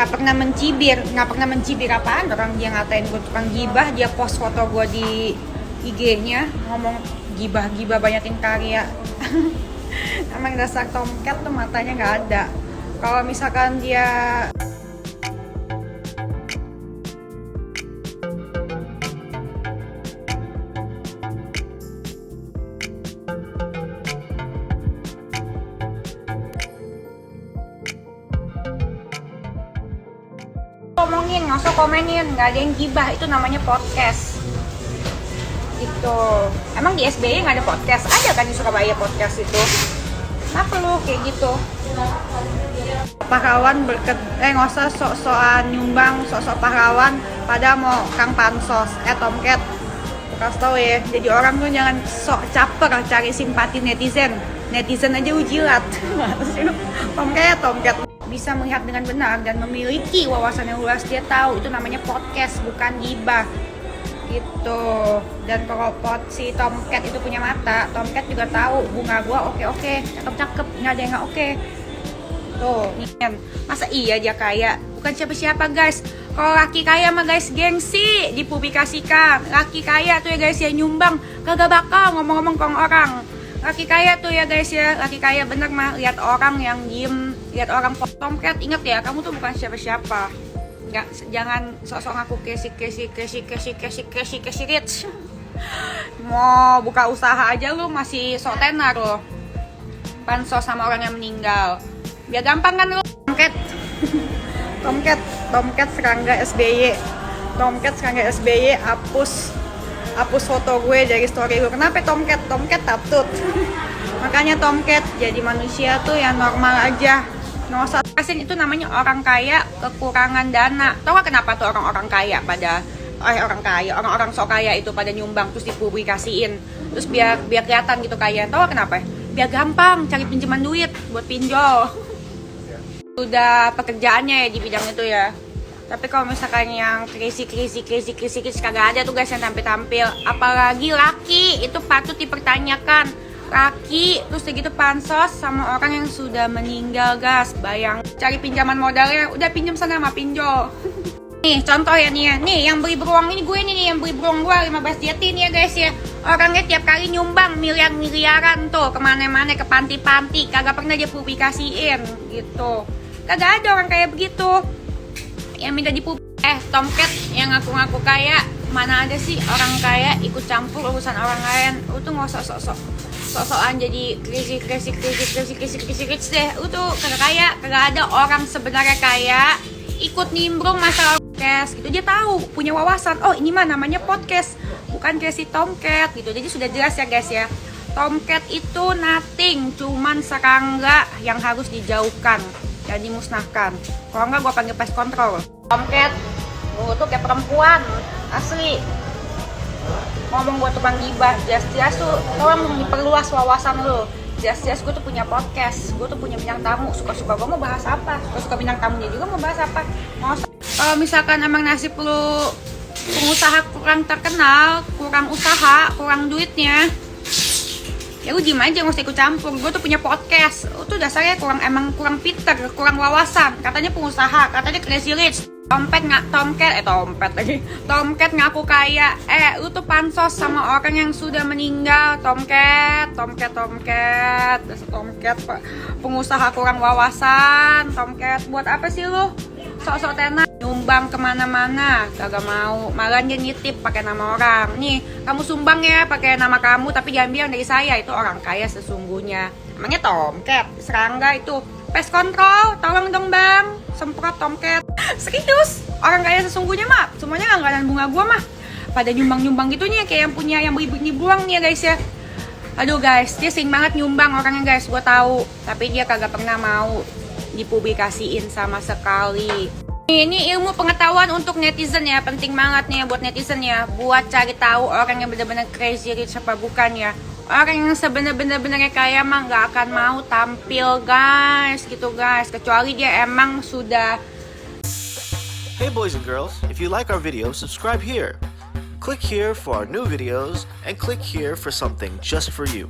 nggak pernah mencibir apaan. Orang dia ngatain gue tukang gibah, dia post foto gue di IG-nya ngomong gibah banyakin karya. Emang dasar tomcat tuh matanya nggak ada. Kalau misalkan dia ngomongin, nggak usah komenin, nggak ada yang gibah, itu namanya podcast. Gitu. Emang di SBY nggak ada podcast? Ada kan di Surabaya podcast itu? Kenapa lu kayak gitu? Pahlawan nggak usah sok-sokan nyumbang, sok-sok pahlawan, pada mau kang pansos, tomcat. Kasih tau ya, jadi orang tuh jangan sok caper cari simpati netizen. Netizen aja ujilat. Tomcat bisa melihat dengan benar dan memiliki wawasan yang luas. Dia tahu itu namanya podcast, bukan gibah gitu. Dan kalau si Tomcat itu punya mata, Tomcat juga tahu bunga gua oke, cakep, nggak ada yang nggak oke. Tuh, nih kan, masa iya dia kaya? Bukan siapa-siapa guys. Kalau laki kaya mah guys gengsi dipublikasikan. Laki kaya tuh ya guys ya nyumbang, kagak bakal ngomong-ngomong ke orang. Laki kaya tuh ya guys ya, laki kaya bener mah lihat orang yang diem, lihat orang Tomcat. Ingat ya, kamu tuh bukan siapa-siapa. Nggak, jangan sok-sok ngaku kesi rich. Mau buka usaha aja lu masih sok tenar lo. Pansos sama orang yang meninggal. Biar gampang kan lu. Tomcat serangga SBY. Tomcat serangga SBY hapus foto gue dari story lu. Kenapa Tomcat taptut? Makanya Tomcat jadi manusia tuh yang normal aja. Nggak usah kasih, itu namanya orang kaya kekurangan dana. Tahu gak kenapa tuh orang-orang kaya orang-orang sok kaya itu pada nyumbang terus dipublikasiin. Terus biar kelihatan gitu kaya. Tahu gak kenapa? Biar gampang cari pinjaman duit buat pinjol. Udah pekerjaannya ya di bidang itu ya. Tapi kalau misalkan yang crazy kagak ada tuh guys yang tampil. Apalagi laki, itu patut dipertanyakan. Laki, terus segitu pansos sama orang yang sudah meninggal guys. Bayang, cari pinjaman modalnya, udah pinjam sana sama pinjol. Nih contoh ya nih ya, nih yang beli beruang ini gue nih yang beli beruang gue 15 jati nih ya guys ya. Orangnya tiap kali nyumbang miliaran tuh kemana-mana, ke panti-panti, kagak pernah dia publikasiin gitu. Kagak ada orang kayak begitu yang minta Tomcat yang ngaku-ngaku kaya. Mana ada sih orang kaya ikut campur urusan orang lain. Lu tuh nggak sok-sokan jadi crazy rich deh. Lu tuh kagak kaya, kagak ada orang sebenarnya kaya ikut nimbrung masalah podcast gitu. Dia tahu, punya wawasan. Oh ini mah namanya podcast, bukan crazy Tomcat gitu. Jadi sudah jelas ya guys ya. Tomcat itu nothing, cuman serangga yang harus dijauhkan dan dimusnahkan. Kalau enggak gue panggil pest control. Tomcat, lu tuh kayak perempuan asli. Ngomong gue tukang gibah, jelas tuh tolong diperluas wawasan lu. Jelas gue tuh punya podcast, gue tuh punya bintang tamu. Suka-suka gue mau bahas apa, suka-suka bintang tamunya juga mau bahas apa. Kalau misalkan emang nasib lu pengusaha kurang terkenal, kurang usaha, kurang duitnya, ya lu diem aja, gak usah ikut campur. Gue tuh punya podcast, lu tuh dasarnya kurang pinter, kurang wawasan. Katanya pengusaha, katanya crazy rich. Tomcat ngaku kaya. Lu tuh pansos sama orang yang sudah meninggal. Tomcat pengusaha kurang wawasan. Tomcat, buat apa sih lu sok-sok tenar nyumbang kemana-mana? Kagak mau, malah dia nitip pakai nama orang. Nih kamu sumbang ya pakai nama kamu, tapi jangan bilang dari saya. Itu orang kaya sesungguhnya. Emangnya Tomcat serangga itu pest control? Tolong dong bang, semprot Tomcat. Serius, orang kaya sesungguhnya mah semuanya langganan bunga gua mah pada nyumbang gitunya, kayak yang punya yang beli buang nih ya guys ya. Aduh guys, dia sering banget nyumbang orangnya guys, gua tahu, tapi dia kagak pernah mau dipublikasiin sama sekali. Ini ilmu pengetahuan untuk netizen ya, penting banget nih buat netizen ya, buat cari tahu orang yang benar-benar crazy rich apa bukan ya. Orang yang sebenar-benarnya kaya mah nggak akan mau tampil guys, gitu guys, kecuali dia emang sudah. Hey boys and girls, if you like our video, subscribe here. Click here for our new videos and click here for something just for you.